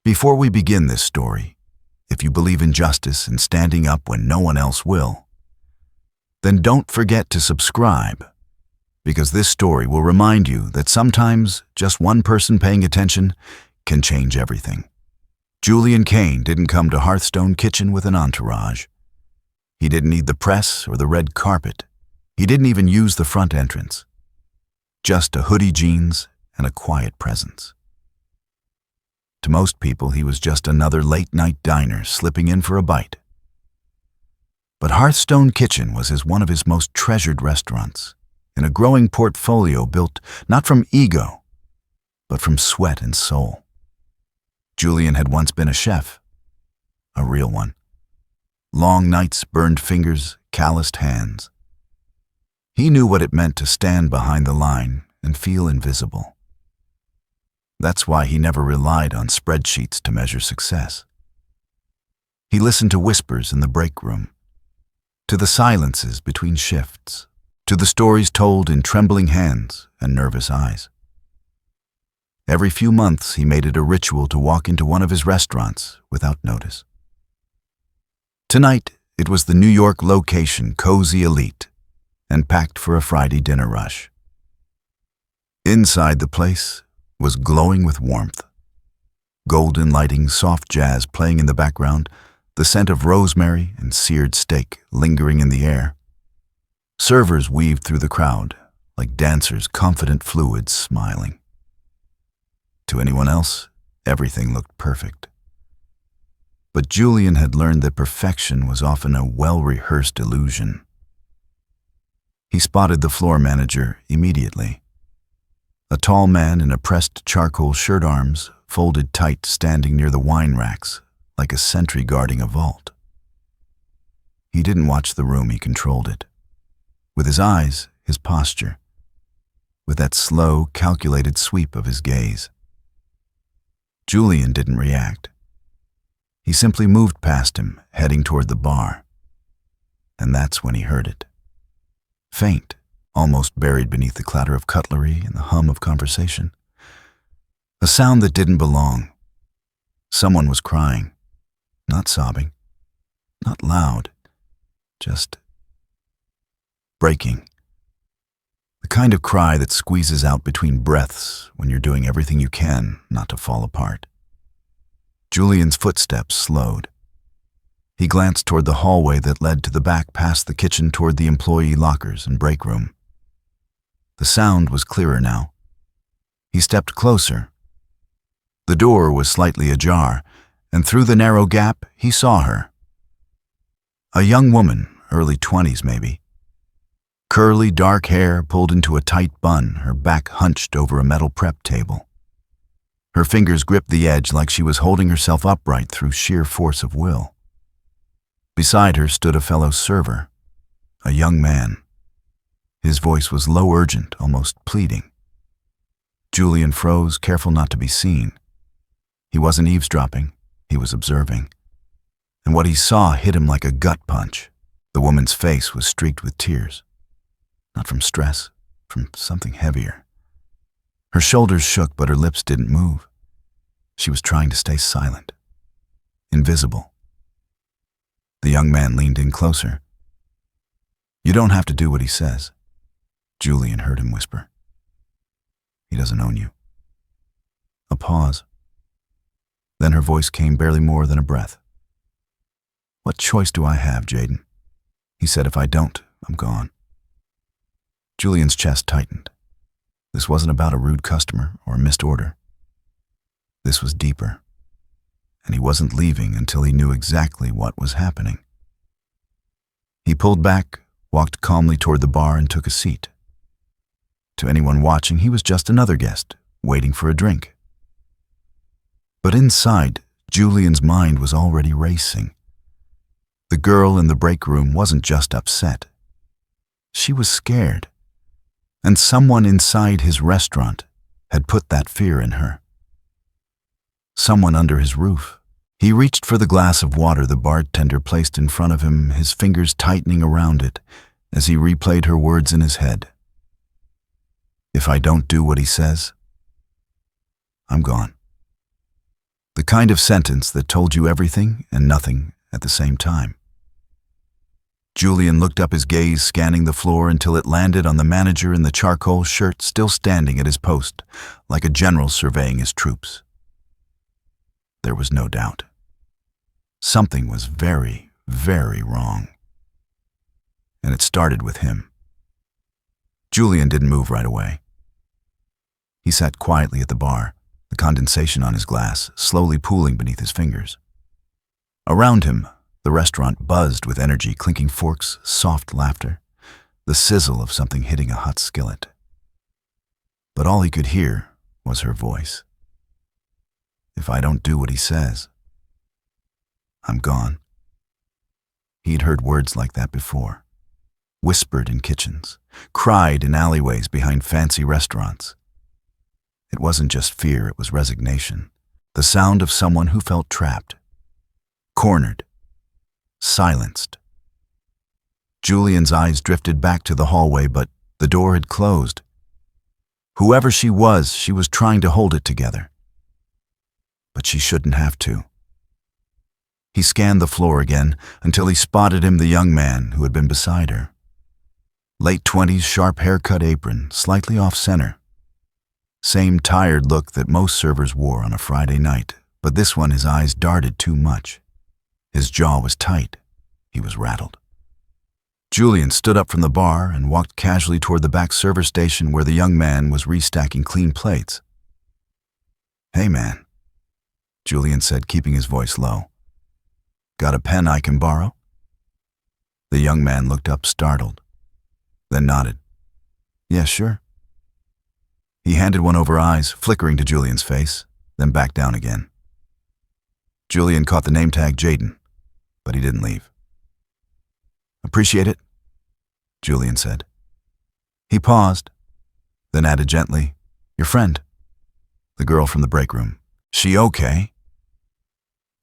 Before we begin this story, if you believe in justice and standing up when no one else will, then don't forget to subscribe, because this story will remind you that sometimes just one person paying attention can change everything. Julian Kane didn't come to Hearthstone Kitchen with an entourage. He didn't need the press or the red carpet. He didn't even use the front entrance. Just a hoodie, jeans, and a quiet presence. To most people, he was just another late-night diner slipping in for a bite. But Hearthstone Kitchen was one of his most treasured restaurants, in a growing portfolio built not from ego, but from sweat and soul. Julian had once been a chef, a real one. Long nights, burned fingers, calloused hands. He knew what it meant to stand behind the line and feel invisible. That's why he never relied on spreadsheets to measure success. He listened to whispers in the break room, to the silences between shifts, to the stories told in trembling hands and nervous eyes. Every few months, he made it a ritual to walk into one of his restaurants without notice. Tonight, it was the New York location, Cozy Elite, and packed for a Friday dinner rush. Inside the place was glowing with warmth. Golden lighting, soft jazz playing in the background, the scent of rosemary and seared steak lingering in the air. Servers weaved through the crowd, like dancers, confident fluids smiling. To anyone else, everything looked perfect. But Julian had learned that perfection was often a well-rehearsed illusion. He spotted the floor manager immediately. A tall man in a pressed charcoal shirt, arms folded tight, standing near the wine racks like a sentry guarding a vault. He didn't watch the room, he controlled it. With his eyes, his posture, with that slow, calculated sweep of his gaze. Julian didn't react. He simply moved past him, heading toward the bar. And that's when he heard it. Faint, almost buried beneath the clatter of cutlery and the hum of conversation. A sound that didn't belong. Someone was crying, not sobbing, not loud, just breaking. The kind of cry that squeezes out between breaths when you're doing everything you can not to fall apart. Julian's footsteps slowed. He glanced toward the hallway that led to the back past the kitchen toward the employee lockers and break room. The sound was clearer now. He stepped closer. The door was slightly ajar, and through the narrow gap, he saw her. A young woman, early 20s maybe. Curly, dark hair pulled into a tight bun, her back hunched over a metal prep table. Her fingers gripped the edge like she was holding herself upright through sheer force of will. Beside her stood a fellow server, a young man. His voice was low, urgent, almost pleading. Julian froze, careful not to be seen. He wasn't eavesdropping, he was observing. And what he saw hit him like a gut punch. The woman's face was streaked with tears. Not from stress, from something heavier. Her shoulders shook, but her lips didn't move. She was trying to stay silent, invisible. The young man leaned in closer. "You don't have to do what he says," Julian heard him whisper. "He doesn't own you." A pause. Then her voice came barely more than a breath. "What choice do I have, Jaden?" He said, "If I don't, I'm gone." Julian's chest tightened. This wasn't about a rude customer or a missed order. This was deeper, and he wasn't leaving until he knew exactly what was happening. He pulled back, walked calmly toward the bar, and took a seat. To anyone watching, he was just another guest, waiting for a drink. But inside, Julian's mind was already racing. The girl in the break room wasn't just upset. She was scared. And someone inside his restaurant had put that fear in her. Someone under his roof. He reached for the glass of water the bartender placed in front of him, his fingers tightening around it as he replayed her words in his head. "If I don't do what he says, I'm gone." The kind of sentence that told you everything and nothing at the same time. Julian looked up, his gaze scanning the floor until it landed on the manager in the charcoal shirt still standing at his post, like a general surveying his troops. There was no doubt. Something was very, very wrong. And it started with him. Julian didn't move right away. He sat quietly at the bar, the condensation on his glass slowly pooling beneath his fingers. Around him, the restaurant buzzed with energy, clinking forks, soft laughter, the sizzle of something hitting a hot skillet. But all he could hear was her voice. If I don't do what he says, I'm gone. He'd heard words like that before, whispered in kitchens, cried in alleyways behind fancy restaurants. It wasn't just fear, it was resignation, the sound of someone who felt trapped, cornered, silenced. Julian's eyes drifted back to the hallway, but the door had closed. Whoever she was trying to hold it together. But she shouldn't have to. He scanned the floor again until he spotted him, the young man who had been beside her. Late 20s, sharp haircut, apron, slightly off-center. Same tired look that most servers wore on a Friday night, but this one his eyes darted too much. His jaw was tight. He was rattled. Julian stood up from the bar and walked casually toward the back server station where the young man was restacking clean plates. "Hey, man," Julian said, keeping his voice low. "Got a pen I can borrow?" The young man looked up, startled, then nodded. "Yeah, sure." He handed one over, eyes flickering to Julian's face, then back down again. Julian caught the name tag Jaden, but he didn't leave. "Appreciate it," Julian said. He paused, then added gently, "Your friend, the girl from the break room, she okay?"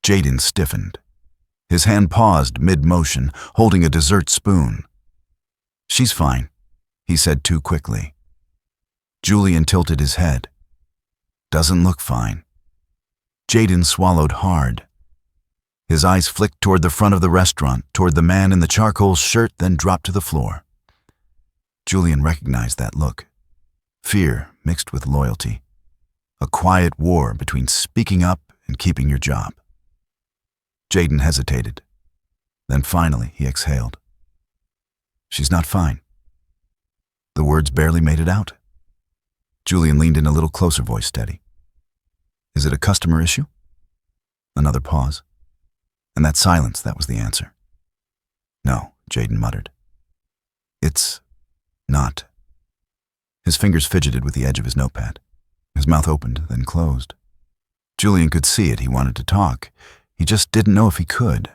Jaden stiffened. His hand paused mid-motion, holding a dessert spoon. "She's fine," he said too quickly. Julian tilted his head. "Doesn't look fine." Jaden swallowed hard. His eyes flicked toward the front of the restaurant, toward the man in the charcoal shirt, then dropped to the floor. Julian recognized that look. Fear mixed with loyalty. A quiet war between speaking up and keeping your job. Jaden hesitated. Then finally he exhaled. "She's not fine." The words barely made it out. Julian leaned in a little closer, voice steady. "Is it a customer issue?" Another pause. And that silence, that was the answer. "No," Jaden muttered. "It's not." His fingers fidgeted with the edge of his notepad. His mouth opened, then closed. Julian could see it. He wanted to talk. He just didn't know if he could.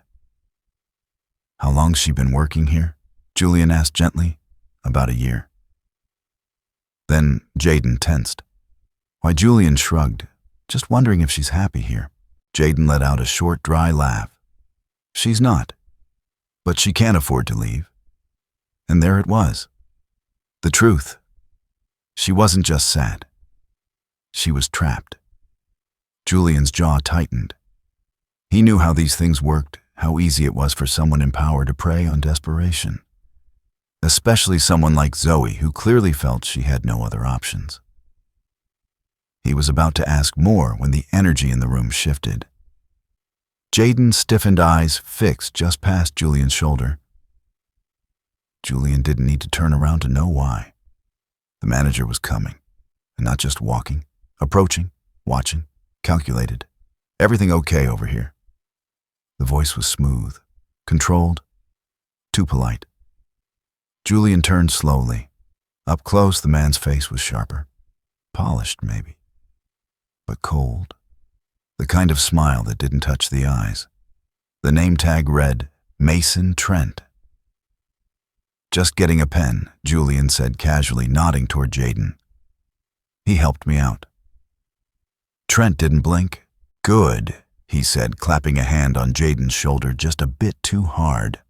"How long's she been working here?" Julian asked gently. "About a year." Then Jaden tensed. Why, Julian shrugged, just wondering if she's happy here. Jaden let out a short, dry laugh. "She's not. But she can't afford to leave." And there it was. The truth. She wasn't just sad. She was trapped. Julian's jaw tightened. He knew how these things worked, how easy it was for someone in power to prey on desperation. Especially someone like Zoe, who clearly felt she had no other options. He was about to ask more when the energy in the room shifted. Jaden's stiffened eyes fixed just past Julian's shoulder. Julian didn't need to turn around to know why. The manager was coming, and not just walking, approaching, watching, calculated. "Everything okay over here?" The voice was smooth, controlled, too polite. Julian turned slowly. Up close, the man's face was sharper. Polished, maybe. But cold. The kind of smile that didn't touch the eyes. The name tag read, Mason Trent. "Just getting a pen," Julian said casually, nodding toward Jaden. "He helped me out." Trent didn't blink. "Good," he said, clapping a hand on Jaden's shoulder just a bit too hard.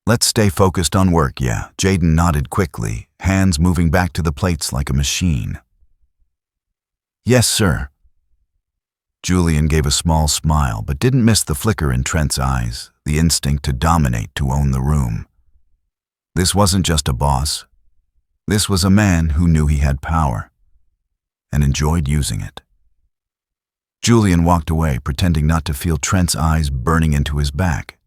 "Let's stay focused on work, yeah." Jaden nodded quickly, hands moving back to the plates like a machine. "Yes, sir." Julian gave a small smile, but didn't miss the flicker in Trent's eyes, the instinct to dominate, to own the room. This wasn't just a boss. This was a man who knew he had power and enjoyed using it. Julian walked away, pretending not to feel Trent's eyes burning into his back.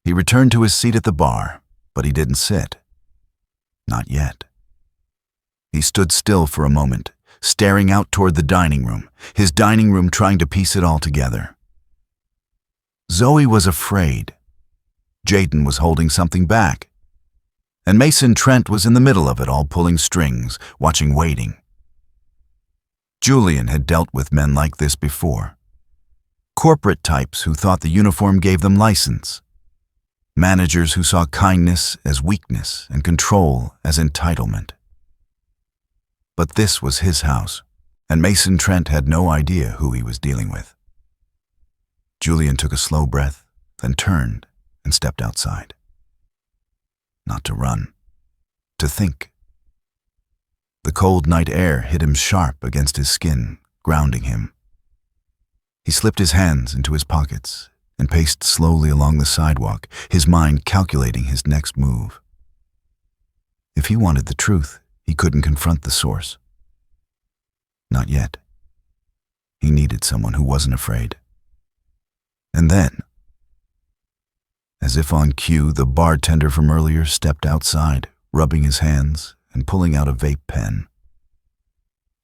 He returned to his seat at the bar, but he didn't sit. Not yet. He stood still for a moment, staring out toward the dining room, his dining room, trying to piece it all together. Zoe was afraid. Jaden was holding something back. And Mason Trent was in the middle of it all, pulling strings, watching, waiting. Julian had dealt with men like this before. Corporate types who thought the uniform gave them license. Managers who saw kindness as weakness and control as entitlement. But this was his house, and Mason Trent had no idea who he was dealing with. Julian took a slow breath, then turned and stepped outside. Not to run, to think. The cold night air hit him sharp against his skin, grounding him. He slipped his hands into his pockets and paced slowly along the sidewalk, his mind calculating his next move. If he wanted the truth, he couldn't confront the source. Not yet. He needed someone who wasn't afraid. And then, as if on cue, the bartender from earlier stepped outside, rubbing his hands and pulling out a vape pen.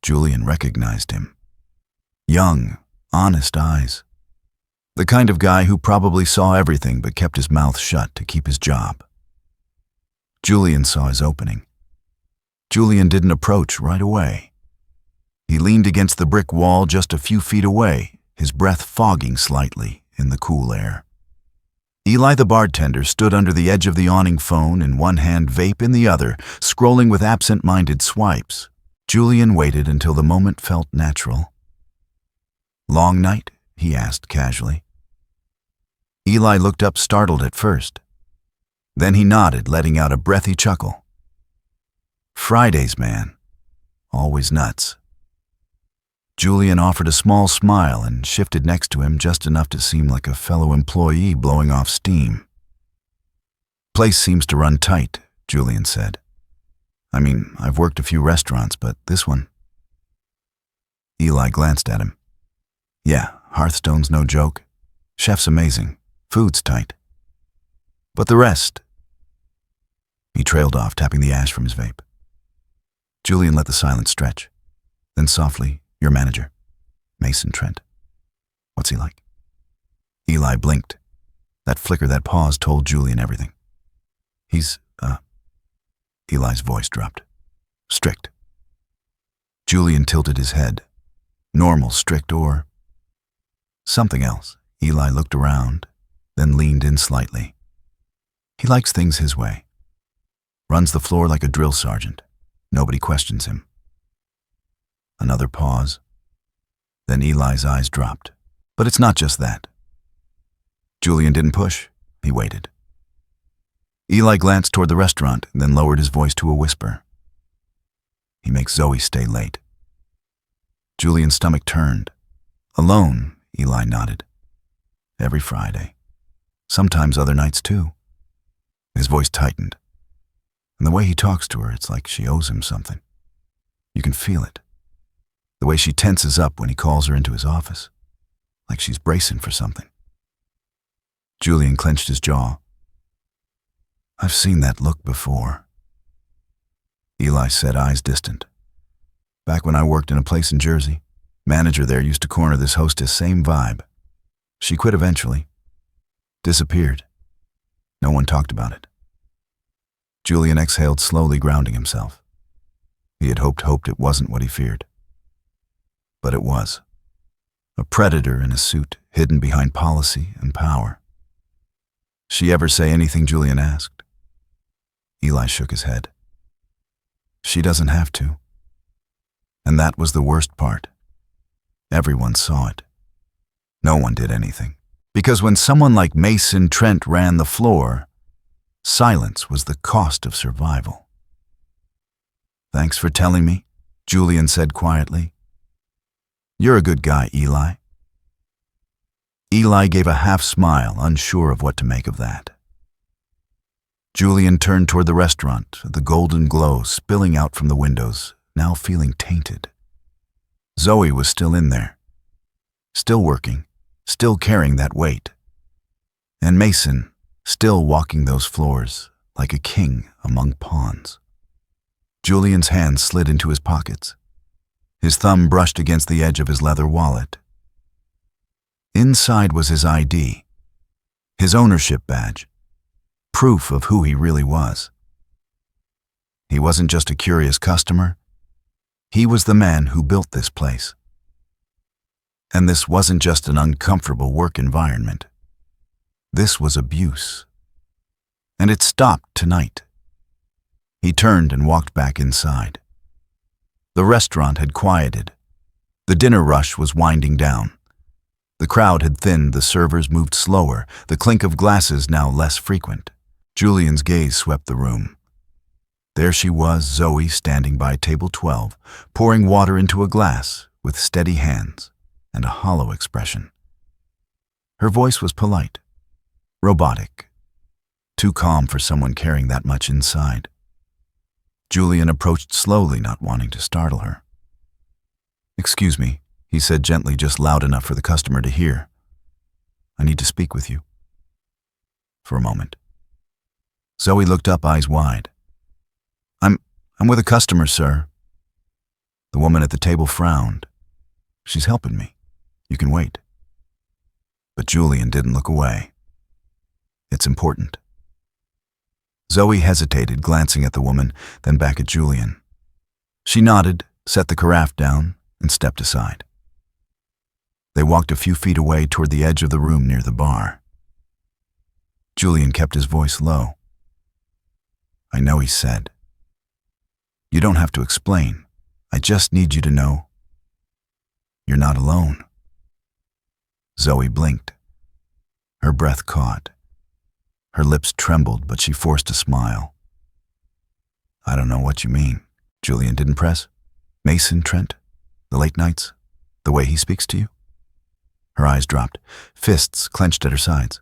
Julian recognized him. Young, honest eyes. The kind of guy who probably saw everything but kept his mouth shut to keep his job. Julian saw his opening. Julian didn't approach right away. He leaned against the brick wall just a few feet away, his breath fogging slightly in the cool air. Eli the bartender stood under the edge of the awning, phone in one hand, vape in the other, scrolling with absent-minded swipes. Julian waited until the moment felt natural. "Long night?" he asked casually. Eli looked up, startled at first. Then he nodded, letting out a breathy chuckle. "Fridays, man. Always nuts." Julian offered a small smile and shifted next to him just enough to seem like a fellow employee blowing off steam. "Place seems to run tight," Julian said. "I mean, I've worked a few restaurants, but this one..." Eli glanced at him. "Yeah, Hearthstone's no joke. Chef's amazing. Food's tight. But the rest..." He trailed off, tapping the ash from his vape. Julian let the silence stretch. Then softly, "Your manager, Mason Trent. What's he like?" Eli blinked. That flicker, that pause told Julian everything. He's, Eli's voice dropped. "Strict." Julian tilted his head. Normal, strict, or something else. Eli looked around, then leaned in slightly. "He likes things his way. Runs the floor like a drill sergeant. Nobody questions him." Another pause. Then Eli's eyes dropped. "But it's not just that." Julian didn't push. He waited. Eli glanced toward the restaurant, then lowered his voice to a whisper. "He makes Zoe stay late." Julian's stomach turned. "Alone," Eli nodded. "Every Friday. Sometimes other nights too." His voice tightened. And the way he talks to her, it's like she owes him something. You can feel it. The way she tenses up when he calls her into his office, like she's bracing for something. Julian clenched his jaw. "I've seen that look before." Eli said, eyes distant. "Back when I worked in a place in Jersey, manager there used to corner this hostess, same vibe. She quit eventually. Disappeared. No one talked about it." Julian exhaled slowly, grounding himself. He had hoped it wasn't what he feared. But it was. A predator in a suit, hidden behind policy and power. "She ever say anything?" Julian asked. Eli shook his head. "She doesn't have to." And that was the worst part. Everyone saw it. No one did anything. Because when someone like Mason Trent ran the floor, silence was the cost of survival. "Thanks for telling me," Julian said quietly. You're a good guy, Eli. Eli gave a half-smile, unsure of what to make of that. Julian turned toward the restaurant, the golden glow spilling out from the windows, now feeling tainted. Zoe was still in there, still working, still carrying that weight. And Mason, still walking those floors like a king among pawns. Julian's hands slid into his pockets. His thumb brushed against the edge of his leather wallet. Inside was his ID, his ownership badge, proof of who he really was. He wasn't just a curious customer. He was the man who built this place. And this wasn't just an uncomfortable work environment. This was abuse. And it stopped tonight. He turned and walked back inside. The restaurant had quieted. The dinner rush was winding down. The crowd had thinned, the servers moved slower, the clink of glasses now less frequent. Julian's gaze swept the room. There she was, Zoe, standing by table 12, pouring water into a glass with steady hands and a hollow expression. Her voice was polite, robotic, too calm for someone carrying that much inside. Julian approached slowly, not wanting to startle her. "Excuse me," he said gently, just loud enough for the customer to hear. "I need to speak with you." For a moment. Zoe looked up, eyes wide. I'm with a customer, sir." The woman at the table frowned. "She's helping me. You can wait." But Julian didn't look away. "It's important." Zoe hesitated, glancing at the woman, then back at Julian. She nodded, set the carafe down, and stepped aside. They walked a few feet away toward the edge of the room near the bar. Julian kept his voice low. "I know," he said. "You don't have to explain. I just need you to know you're not alone." Zoe blinked. Her breath caught. Her lips trembled, but she forced a smile. "I don't know what you mean." Julian didn't press. "Mason, Trent, the late nights, the way he speaks to you?" Her eyes dropped, fists clenched at her sides.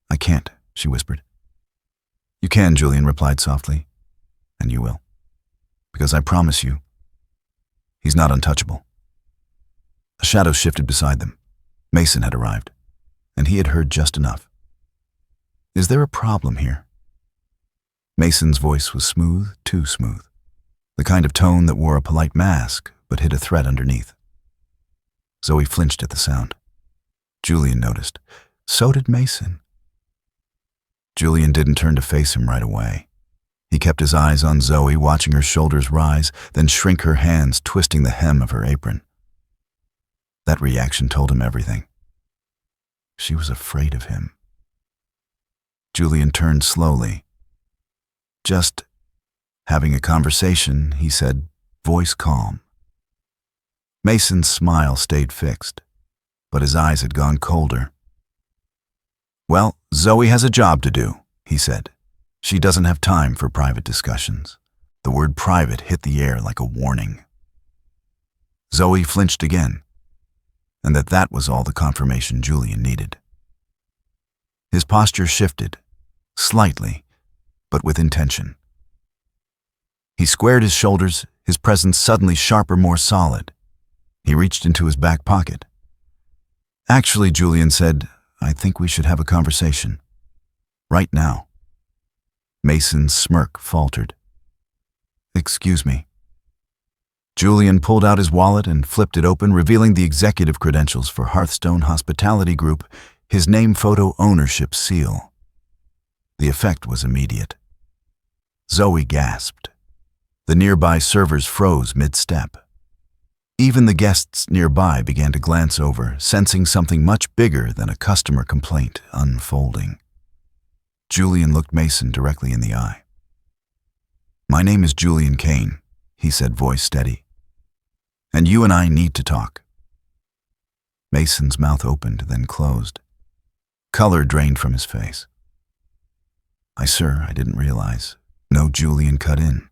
"I can't," she whispered. "You can," Julian replied softly. "And you will. Because I promise you, he's not untouchable." A shadow shifted beside them. Mason had arrived, and he had heard just enough. "Is there a problem here?" Mason's voice was smooth, too smooth. The kind of tone that wore a polite mask, but hid a threat underneath. Zoe flinched at the sound. Julian noticed. So did Mason. Julian didn't turn to face him right away. He kept his eyes on Zoe, watching her shoulders rise, then shrink, her hands twisting the hem of her apron. That reaction told him everything. She was afraid of him. Julian turned slowly. "Just having a conversation," he said, voice calm. Mason's smile stayed fixed, but his eyes had gone colder. "Well, Zoe has a job to do," he said. "She doesn't have time for private discussions." The word private hit the air like a warning. Zoe flinched again, and that was all the confirmation Julian needed. His posture shifted, slightly, but with intention. He squared his shoulders, his presence suddenly sharper, more solid. He reached into his back pocket. "Actually," Julian said, "I think we should have a conversation. Right now." Mason's smirk faltered. "Excuse me." Julian pulled out his wallet and flipped it open, revealing the executive credentials for Hearthstone Hospitality Group, his name photo ownership seal. The effect was immediate. Zoe gasped. The nearby servers froze mid-step. Even the guests nearby began to glance over, sensing something much bigger than a customer complaint unfolding. Julian looked Mason directly in the eye. "My name is Julian Kane," he said, voice steady. "And you and I need to talk." Mason's mouth opened, then closed. Color drained from his face. Sir, I didn't realize." No, Julian cut in.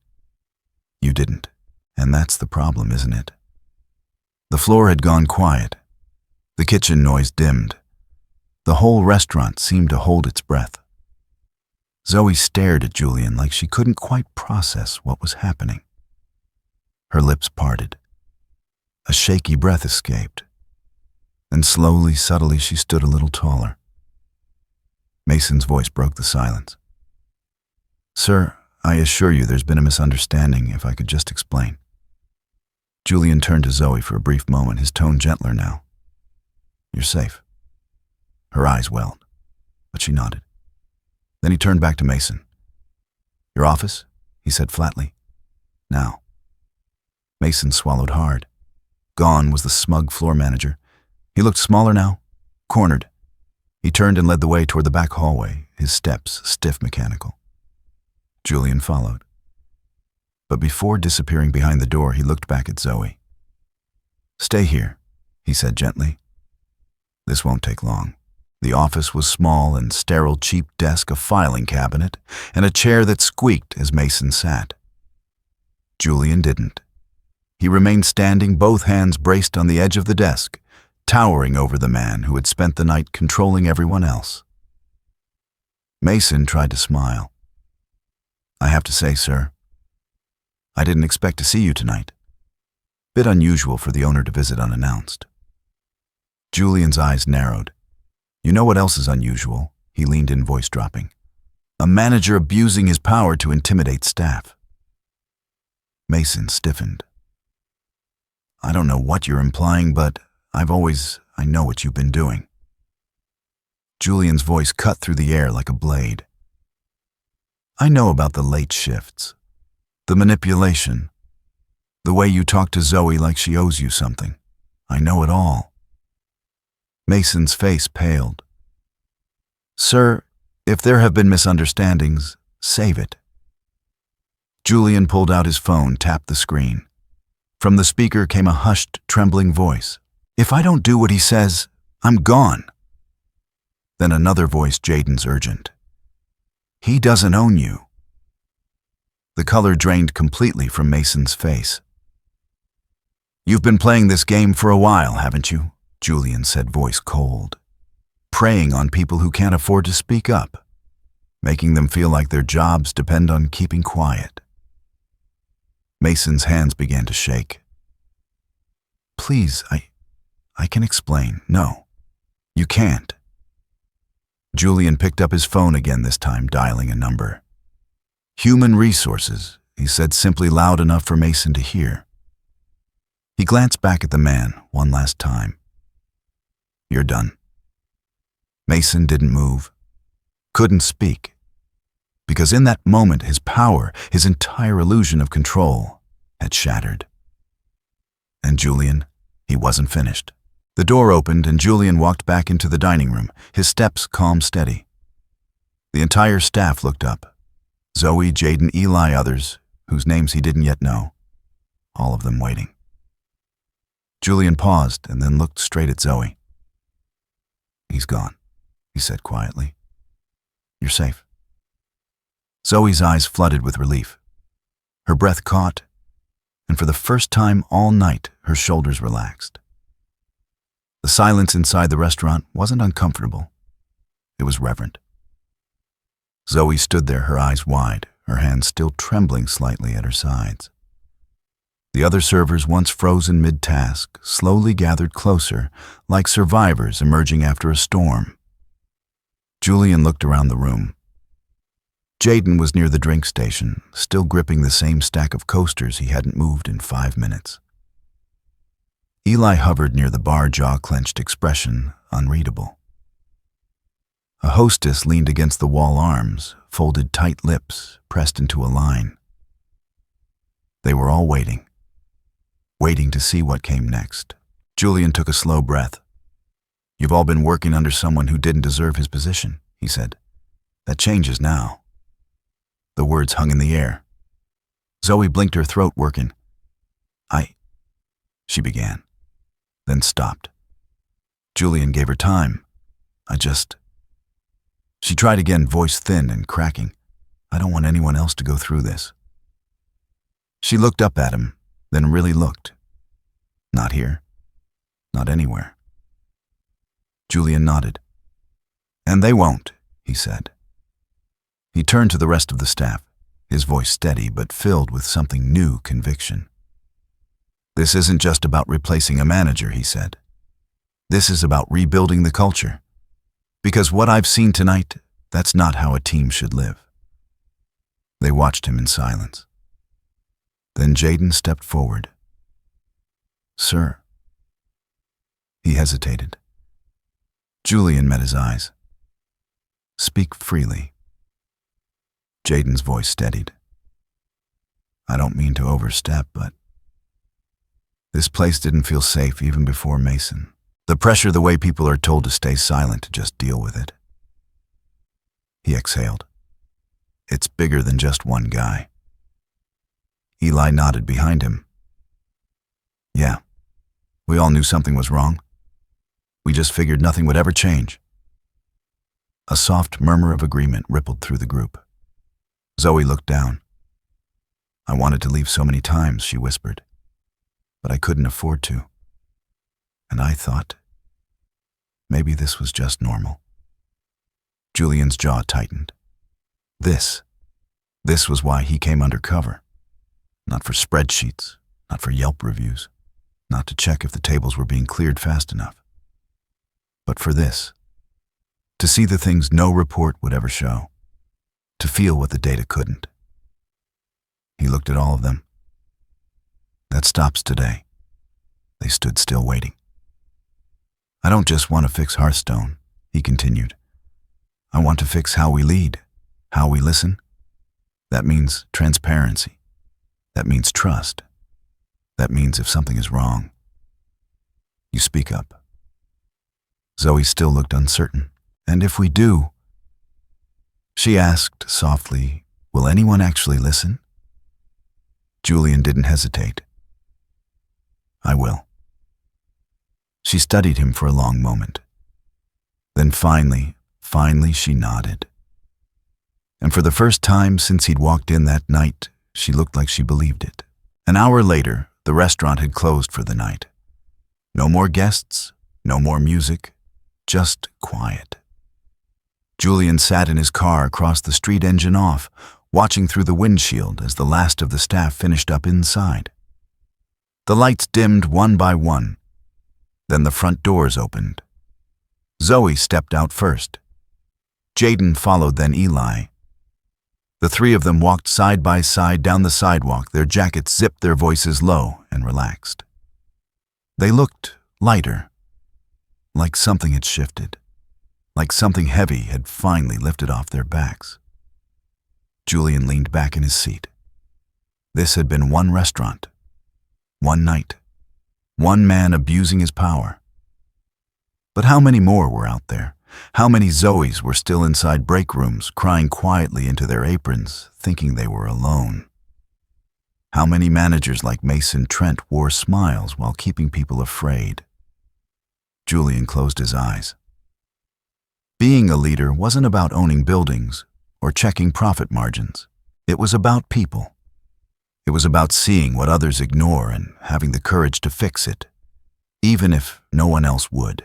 "You didn't. And that's the problem, isn't it? The floor had gone quiet. The kitchen noise dimmed. The whole restaurant seemed to hold its breath. Zoe stared at Julian like she couldn't quite process what was happening. Her lips parted. A shaky breath escaped. And slowly, subtly, she stood a little taller. Mason's voice broke the silence. "Sir, I assure you there's been a misunderstanding, if I could just explain." Julian turned to Zoe for a brief moment, his tone gentler now. "You're safe." Her eyes welled, but she nodded. Then he turned back to Mason. "Your office?" he said flatly. "Now." Mason swallowed hard. Gone was the smug floor manager. He looked smaller now, cornered. He turned and led the way toward the back hallway, his steps stiff mechanical. Julian followed. But before disappearing behind the door, he looked back at Zoe. "Stay here," he said gently. "This won't take long." The office was small and sterile, cheap desk, a filing cabinet, and a chair that squeaked as Mason sat. Julian didn't. He remained standing, both hands braced on the edge of the desk, towering over the man who had spent the night controlling everyone else. Mason tried to smile. "I have to say, sir, I didn't expect to see you tonight. Bit unusual for the owner to visit unannounced." Julian's eyes narrowed. "You know what else is unusual?" He leaned in, voice dropping. "A manager abusing his power to intimidate staff." Mason stiffened. "I don't know what you're implying, but I know what you've been doing." Julian's voice cut through the air like a blade. "I know about the late shifts, the manipulation, the way you talk to Zoe like she owes you something. I know it all." Mason's face paled. "Sir, if there have been misunderstandings, save it." Julian pulled out his phone, tapped the screen. From the speaker came a hushed, trembling voice. "If I don't do what he says, I'm gone." Then another voice, Jaden's, urgent. "He doesn't own you." The color drained completely from Mason's face. "You've been playing this game for a while, haven't you?" Julian said, voice cold. "Preying on people who can't afford to speak up, making them feel like their jobs depend on keeping quiet." Mason's hands began to shake. "Please, I can explain." "No, you can't." Julian picked up his phone again, this time dialing a number. "Human Resources," he said simply, loud enough for Mason to hear. He glanced back at the man one last time. "You're done." Mason didn't move, couldn't speak, because in that moment his power, his entire illusion of control, had shattered. And Julian, he wasn't finished. The door opened and Julian walked back into the dining room, his steps calm, steady. The entire staff looked up. Zoe, Jaden, Eli, others, whose names he didn't yet know. All of them waiting. Julian paused and then looked straight at Zoe. "He's gone," he said quietly. "You're safe." Zoe's eyes flooded with relief. Her breath caught, and for the first time all night, her shoulders relaxed. The silence inside the restaurant wasn't uncomfortable. It was reverent. Zoe stood there, her eyes wide, her hands still trembling slightly at her sides. The other servers, once frozen mid-task, slowly gathered closer, like survivors emerging after a storm. Julian looked around the room. Jaden was near the drink station, still gripping the same stack of coasters he hadn't moved in 5 minutes. Eli hovered near the bar, jaw-clenched, expression unreadable. A hostess leaned against the wall, arms, folded tight, lips pressed into a line. They were all waiting to see what came next. Julian took a slow breath. "You've all been working under someone who didn't deserve his position," he said. "That changes now." The words hung in the air. Zoe blinked, her throat working. She began, then stopped. Julian gave her time. She tried again, voice thin and cracking. "I don't want anyone else to go through this." She looked up at him, then really looked. Not here. not anywhere. Julian nodded. And they won't, he said. He turned to the rest of the staff, his voice steady but filled with something new conviction. This isn't just about replacing a manager, he said. This is about rebuilding the culture. Because what I've seen tonight, that's not how a team should live. They watched him in silence. Then Jaden stepped forward. Sir. He hesitated. Julian met his eyes. Speak freely. Jaden's voice steadied. I don't mean to overstep, but this place didn't feel safe even before Mason. The pressure, the way people are told to stay silent, to just deal with it. He exhaled. It's bigger than just one guy. Eli nodded behind him. Yeah, we all knew something was wrong. We just figured nothing would ever change. A soft murmur of agreement rippled through the group. Zoe looked down. I wanted to leave so many times, she whispered, but I couldn't afford to. And I thought, maybe this was just normal. Julian's jaw tightened. This was why he came undercover. Not for spreadsheets, not for Yelp reviews, not to check if the tables were being cleared fast enough. But for this, to see the things no report would ever show, to feel what the data couldn't. He looked at all of them. That stops today. They stood still waiting. I don't just want to fix Hearthstone, he continued. I want to fix how we lead, how we listen. That means transparency. That means trust. That means if something is wrong, you speak up. Zoe still looked uncertain. And if we do, she asked softly, will anyone actually listen? Julian didn't hesitate. I will. She studied him for a long moment. Then finally she nodded. And for the first time since he'd walked in that night, she looked like she believed it. An hour later, the restaurant had closed for the night. No more guests, no more music, just quiet. Julian sat in his car across the street, engine off, watching through the windshield as the last of the staff finished up inside. The lights dimmed one by one. Then the front doors opened. Zoe stepped out first. Jaden followed, then Eli. The three of them walked side by side down the sidewalk, their jackets zipped, their voices low and relaxed. They looked lighter, like something had shifted, like something heavy had finally lifted off their backs. Julian leaned back in his seat. This had been one restaurant, one night, one man abusing his power. But how many more were out there? How many Zoes were still inside break rooms, crying quietly into their aprons, thinking they were alone? How many managers like Mason Trent wore smiles while keeping people afraid? Julian closed his eyes. Being a leader wasn't about owning buildings or checking profit margins. It was about people. It was about seeing what others ignore and having the courage to fix it, even if no one else would.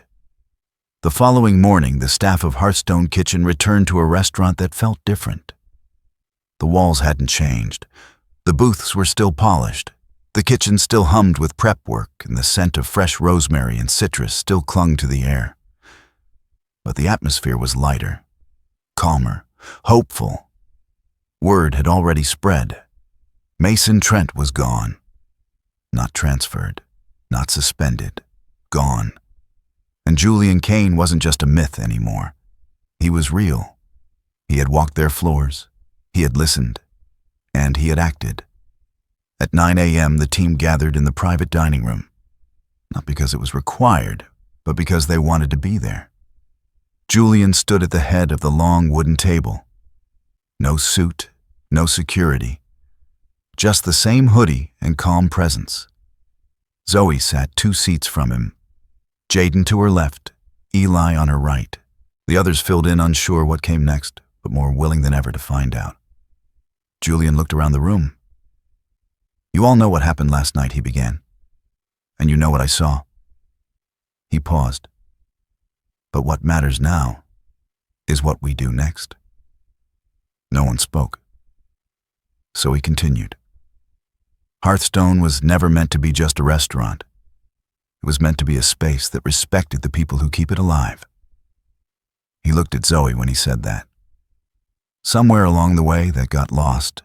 The following morning, the staff of Hearthstone Kitchen returned to a restaurant that felt different. The walls hadn't changed. The booths were still polished. The kitchen still hummed with prep work, and the scent of fresh rosemary and citrus still clung to the air. But the atmosphere was lighter, calmer, hopeful. Word had already spread. Mason Trent was gone. Not transferred, not suspended, gone. And Julian Kane wasn't just a myth anymore. He was real. He had walked their floors. He had listened. And he had acted. At 9 a.m., the team gathered in the private dining room. Not because it was required, but because they wanted to be there. Julian stood at the head of the long wooden table. No suit, no security. Just the same hoodie and calm presence. Zoe sat 2 seats from him. Jaden to her left, Eli on her right. The others filled in, unsure what came next, but more willing than ever to find out. Julian looked around the room. You all know what happened last night, he began. And you know what I saw. He paused. But what matters now is what we do next. No one spoke. So he continued. Hearthstone was never meant to be just a restaurant. It was meant to be a space that respected the people who keep it alive. He looked at Zoe when he said that. Somewhere along the way that got lost,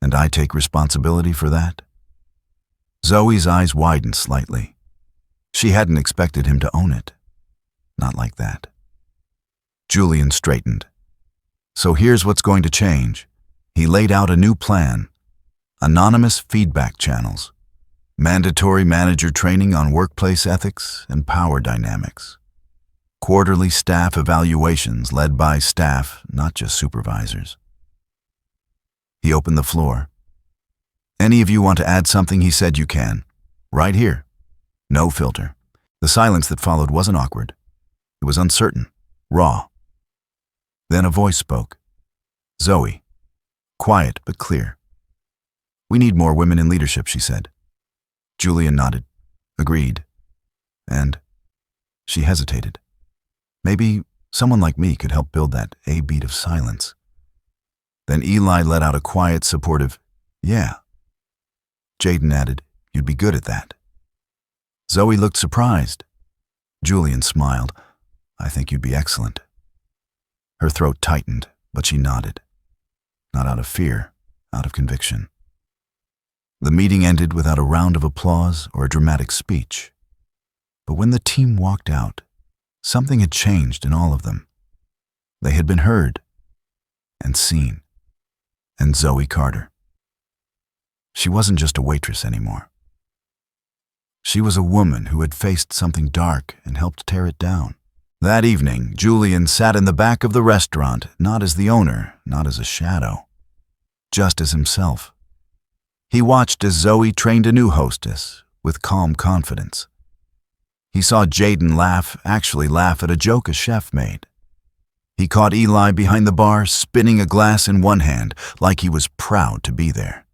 and I take responsibility for that. Zoe's eyes widened slightly. She hadn't expected him to own it. Not like that. Julian straightened. So here's what's going to change. He laid out a new plan. Anonymous feedback channels. Mandatory manager training on workplace ethics and power dynamics. Quarterly staff evaluations led by staff, not just supervisors. He opened the floor. Any of you want to add something, he said, you can. Right here. No filter. The silence that followed wasn't awkward. It was uncertain, raw. Then a voice spoke. Zoe. Quiet but clear. We need more women in leadership, she said. Julian nodded. Agreed. And she hesitated. Maybe someone like me could help build that A beat of silence. Then Eli let out a quiet, supportive, yeah. Jaden added, you'd be good at that. Zoe looked surprised. Julian smiled. I think you'd be excellent. Her throat tightened, but she nodded. Not out of fear, out of conviction. The meeting ended without a round of applause or a dramatic speech. But when the team walked out, something had changed in all of them. They had been heard and seen. And Zoe Carter. She wasn't just a waitress anymore. She was a woman who had faced something dark and helped tear it down. That evening, Julian sat in the back of the restaurant, not as the owner, not as a shadow, just as himself. He watched as Zoe trained a new hostess with calm confidence. He saw Jaden actually laugh at a joke a chef made. He caught Eli behind the bar, spinning a glass in one hand, like he was proud to be there.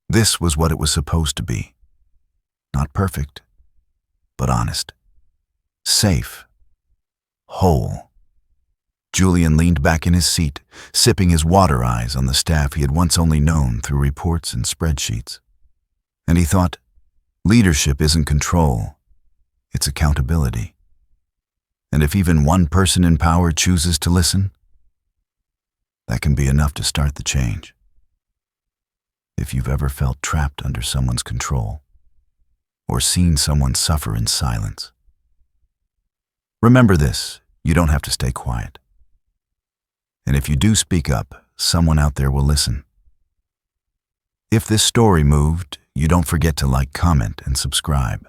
This was what it was supposed to be. Not perfect, but honest. Safe. Whole. Julian leaned back in his seat, sipping his water eyes on the staff he had once only known through reports and spreadsheets. And he thought, leadership isn't control, it's accountability. And if even one person in power chooses to listen, that can be enough to start the change. If you've ever felt trapped under someone's control, or seen someone suffer in silence, remember this, you don't have to stay quiet. And if you do speak up, someone out there will listen. If this story moved, you don't forget to like, comment, and subscribe.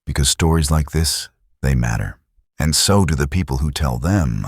Because stories like this, they matter. And so do the people who tell them.